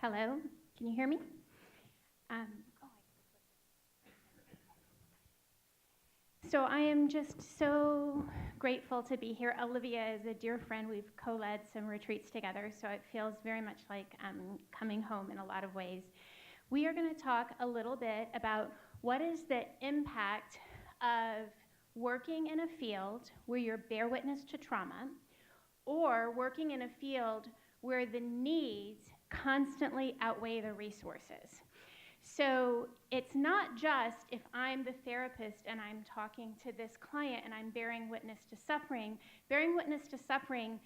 Hello, can you hear me? So I am just so grateful to be here. Olivia is a dear friend. We've co-led some retreats together, so it feels very much like coming home in a lot of ways. We are going to talk a little bit about what is the impact of working in a field where you're bear witness to trauma, or working in a field where the needs constantly outweigh the resources. So it's not just if I'm the therapist and I'm talking to this client and I'm bearing witness to suffering. Bearing witness to suffering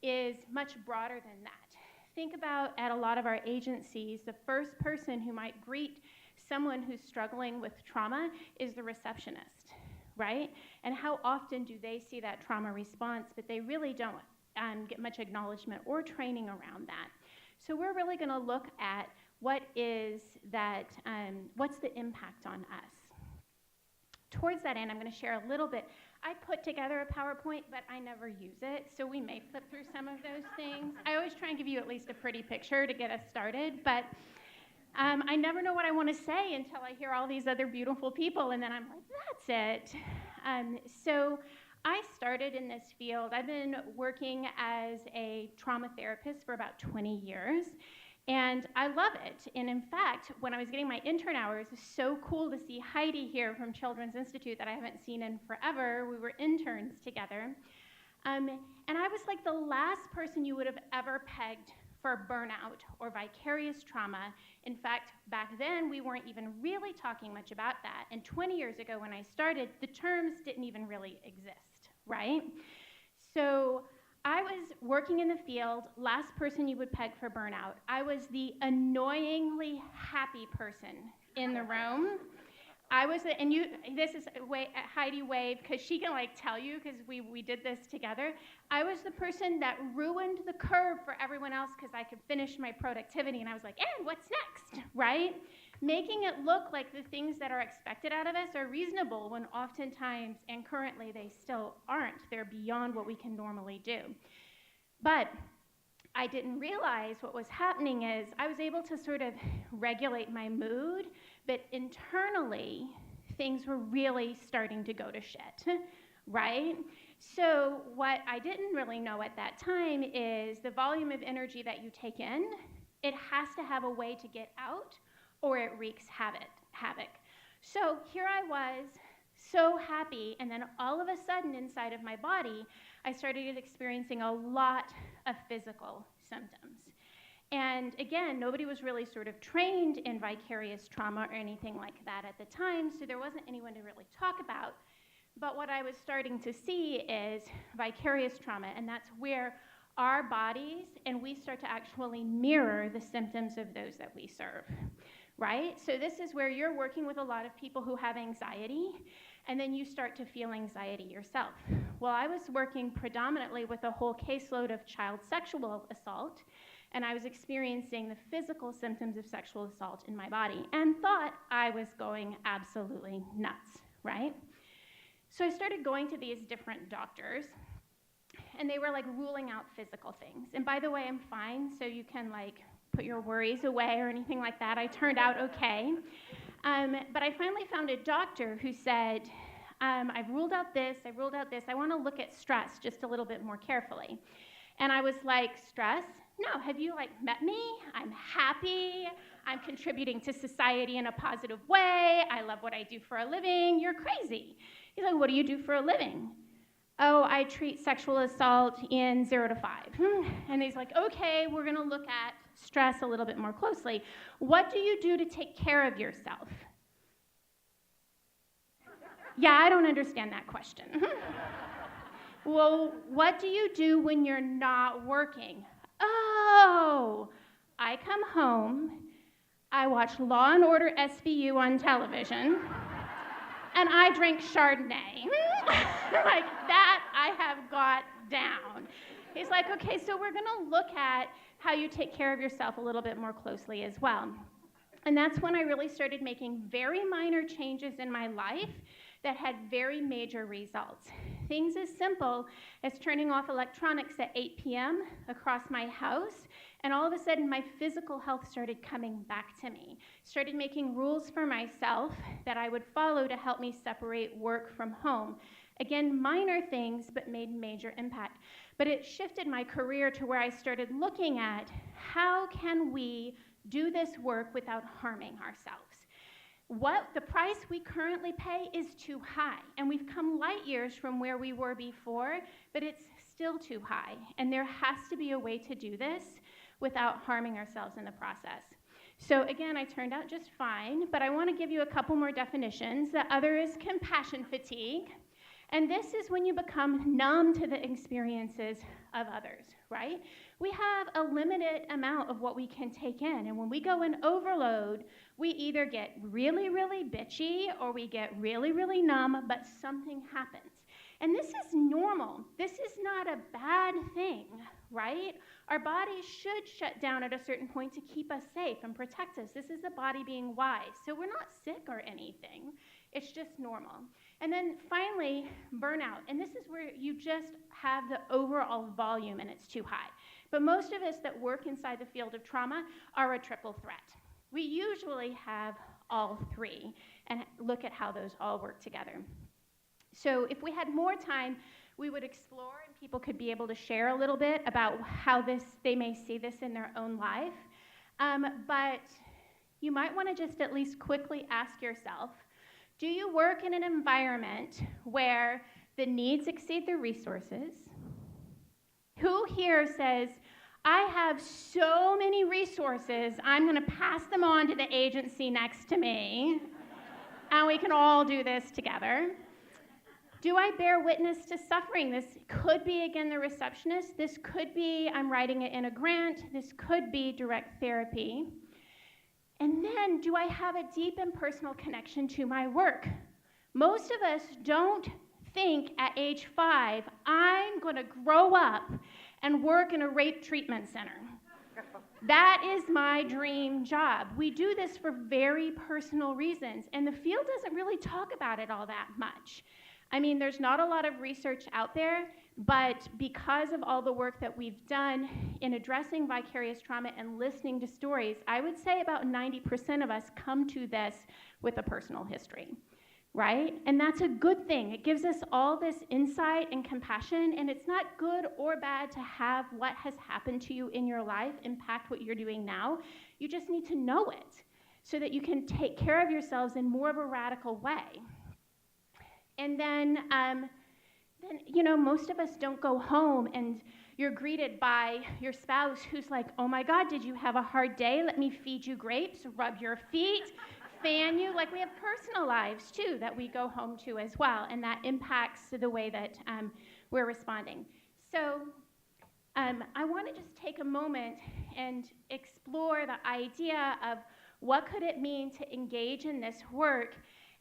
is much broader than that. Think about at a lot of our agencies, the first person who might greet someone who's struggling with trauma is the receptionist, right? And how often do they see that trauma response, but they really don't get much acknowledgement or training around that. So we're really going to look at what's the impact on us. Towards that end, I'm going to share a little bit. I put together a PowerPoint, but I never use it, so we may flip through some of those things. I always try and give you at least a pretty picture to get us started, but I never know what I want to say until I hear all these other beautiful people, and then I'm like, that's it. So I started in this field. I've been working as a trauma therapist for about 20 years, and I love it. And in fact, when I was getting my intern hours, it was so cool to see Heidi here from Children's Institute that I haven't seen in forever. We were interns together. And I was like the last person you would have ever pegged for burnout or vicarious trauma. In fact, back then, we weren't even really talking much about that. And 20 years ago when I started, the terms didn't even really exist, right? So I was working in the field, last person you would peg for burnout. I was the annoyingly happy person in the room. This is Heidi wave, because she can like tell you, because we did this together. I was the person that ruined the curve for everyone else because I could finish my productivity, and I was like, and what's next, right? Making it look like the things that are expected out of us are reasonable when oftentimes, and currently they still aren't. They're beyond what we can normally do. But I didn't realize what was happening is I was able to sort of regulate my mood, but internally, things were really starting to go to shit, right? So what I didn't really know at that time is the volume of energy that you take in, it has to have a way to get out, or it wreaks havoc. So here I was, so happy, and then all of a sudden inside of my body, I started experiencing a lot of physical symptoms. And again, nobody was really sort of trained in vicarious trauma or anything like that at the time, so there wasn't anyone to really talk about. But what I was starting to see is vicarious trauma, and that's where our bodies and we start to actually mirror the symptoms of those that we serve, right? So this is where you're working with a lot of people who have anxiety, and then you start to feel anxiety yourself. Well, I was working predominantly with a whole caseload of child sexual assault, and I was experiencing the physical symptoms of sexual assault in my body and thought I was going absolutely nuts, right? So I started going to these different doctors, and they were like ruling out physical things. And by the way, I'm fine, so you can like put your worries away or anything like that. I turned out okay. But I finally found a doctor who said, I've ruled out this, I want to look at stress just a little bit more carefully. And I was like, stress? No, have you like met me? I'm happy, I'm contributing to society in a positive way, I love what I do for a living, you're crazy. He's like, what do you do for a living? Oh, I treat sexual assault in 0 to 5. And he's like, okay, we're gonna look at stress a little bit more closely. What do you do to take care of yourself? Yeah, I don't understand that question. Well, what do you do when you're not working? Oh, I come home, I watch Law and Order SVU on television, and I drink Chardonnay. Like that I have got down. He's like, okay, so we're gonna look at how you take care of yourself a little bit more closely as well. And that's when I really started making very minor changes in my life that had very major results. Things as simple as turning off electronics at 8 p.m. across my house And all of a sudden, my physical health started coming back to me. Started making rules for myself that I would follow to help me separate work from home. Again, minor things, but made major impact. But it shifted my career to where I started looking at how can we do this work without harming ourselves. What the price we currently pay is too high, and we've come light years from where we were before, but it's still too high, and there has to be a way to do this without harming ourselves in the process. So again, I turned out just fine, but I want to give you a couple more definitions. The other is compassion fatigue, and this is when you become numb to the experiences of others, right? We have a limited amount of what we can take in, and when we go in overload, we either get really, really bitchy or we get really, really numb, but something happens. And this is normal. This is not a bad thing, right? Our bodies should shut down at a certain point to keep us safe and protect us. This is the body being wise. So we're not sick or anything. It's just normal. And then finally, burnout. And this is where you just have the overall volume and it's too high. But most of us that work inside the field of trauma are a triple threat. We usually have all three and look at how those all work together. So if we had more time, we would explore and people could be able to share a little bit about how they may see this in their own life. But you might want to just at least quickly ask yourself, do you work in an environment where the needs exceed the resources? Who here says, I have so many resources, I'm going to pass them on to the agency next to me, and we can all do this together? Do I bear witness to suffering? This could be, again, the receptionist. This could be, I'm writing it in a grant. This could be direct therapy. And then, do I have a deep and personal connection to my work? Most of us don't think at age 5, I'm going to grow up and work in a rape treatment center. That is my dream job. We do this for very personal reasons, and the field doesn't really talk about it all that much. I mean, there's not a lot of research out there, but because of all the work that we've done in addressing vicarious trauma and listening to stories, I would say about 90% of us come to this with a personal history, right? And that's a good thing. It gives us all this insight and compassion, and it's not good or bad to have what has happened to you in your life impact what you're doing now. You just need to know it so that you can take care of yourselves in more of a radical way. And then, most of us don't go home and you're greeted by your spouse who's like, oh my God, did you have a hard day? Let me feed you grapes, rub your feet, fan you. Like, we have personal lives too that we go home to as well, and that impacts the way that we're responding. So I want to just take a moment and explore the idea of what could it mean to engage in this work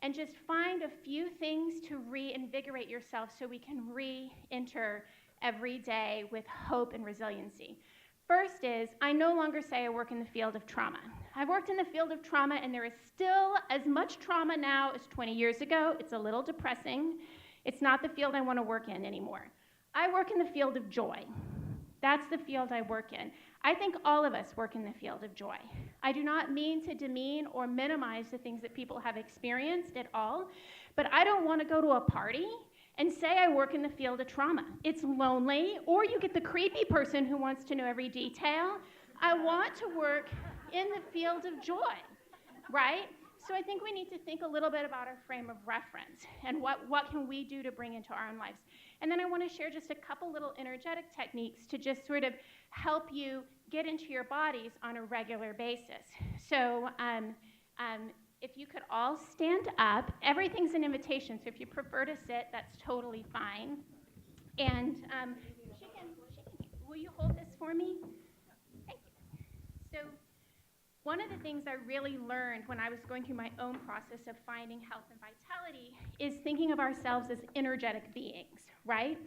and just find a few things to reinvigorate yourself so we can re-enter every day with hope and resiliency. First is, I no longer say I work in the field of trauma. I've worked in the field of trauma, and there is still as much trauma now as 20 years ago. It's a little depressing. It's not the field I want to work in anymore. I work in the field of joy. That's the field I work in. I think all of us work in the field of joy. I do not mean to demean or minimize the things that people have experienced at all, but I don't want to go to a party and say I work in the field of trauma. It's lonely, or you get the creepy person who wants to know every detail. I want to work in the field of joy, right? So I think we need to think a little bit about our frame of reference and what can we do to bring into our own lives. And then I want to share just a couple little energetic techniques to just sort of help you get into your bodies on a regular basis. So if you could all stand up, everything's an invitation, so if you prefer to sit, that's totally fine. And will you hold this for me? Thank you. So one of the things I really learned when I was going through my own process of finding health and vitality is thinking of ourselves as energetic beings, right?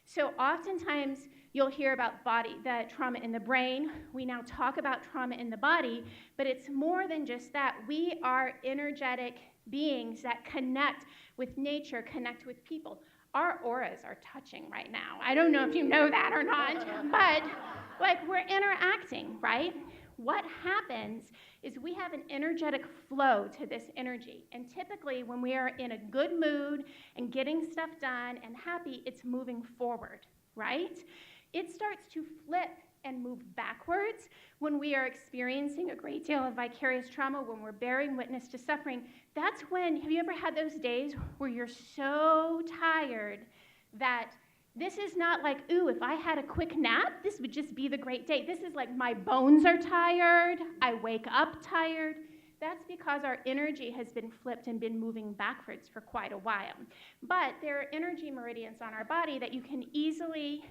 So oftentimes you'll hear about the trauma in the brain. We now talk about trauma in the body, but it's more than just that. We are energetic beings that connect with nature, connect with people. Our auras are touching right now. I don't know if you know that or not, but Like we're interacting, right? What happens is we have an energetic flow to this energy. And typically when we are in a good mood and getting stuff done and happy, it's moving forward, right? It starts to flip and move backwards when we are experiencing a great deal of vicarious trauma, when we're bearing witness to suffering. That's when, have you ever had those days where you're so tired that this is not like, ooh, if I had a quick nap, this would just be the great day. This is like my bones are tired, I wake up tired. That's because our energy has been flipped and been moving backwards for quite a while. But there are energy meridians on our body that you can easily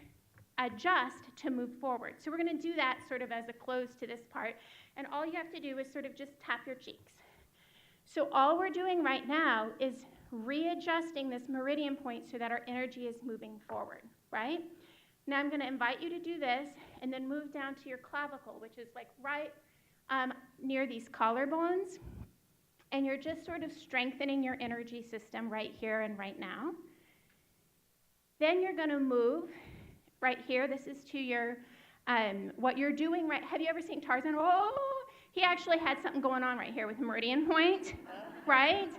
adjust to move forward. So we're going to do that sort of as a close to this part. And all you have to do is sort of just tap your cheeks. So all we're doing right now is readjusting this meridian point so that our energy is moving forward, right? Now I'm going to invite you to do this and then move down to your clavicle, which is like right near these collarbones. And you're just sort of strengthening your energy system right here and right now. Then you're going to move right here. This is to your, what you're doing right. Have you ever seen Tarzan? Oh, he actually had something going on right here with meridian point, right?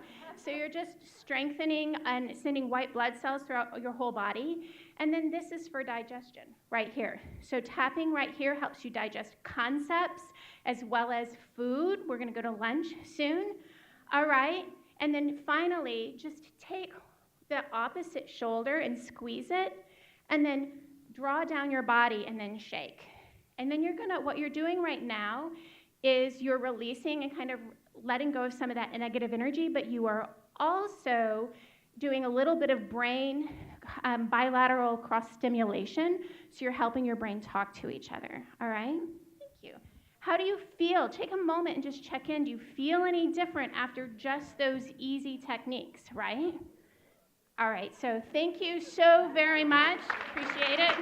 So you're just strengthening and sending white blood cells throughout your whole body. And then this is for digestion right here. So tapping right here helps you digest concepts as well as food. We're going to go to lunch soon. All right. And then finally, just take the opposite shoulder and squeeze it, and then draw down your body and then shake. And then what you're doing right now is you're releasing and kind of letting go of some of that negative energy, but you are also doing a little bit of brain bilateral cross stimulation, so you're helping your brain talk to each other, all right? Thank you. How do you feel? Take a moment and just check in. Do you feel any different after just those easy techniques, right? All right, so thank you so very much. Appreciate it.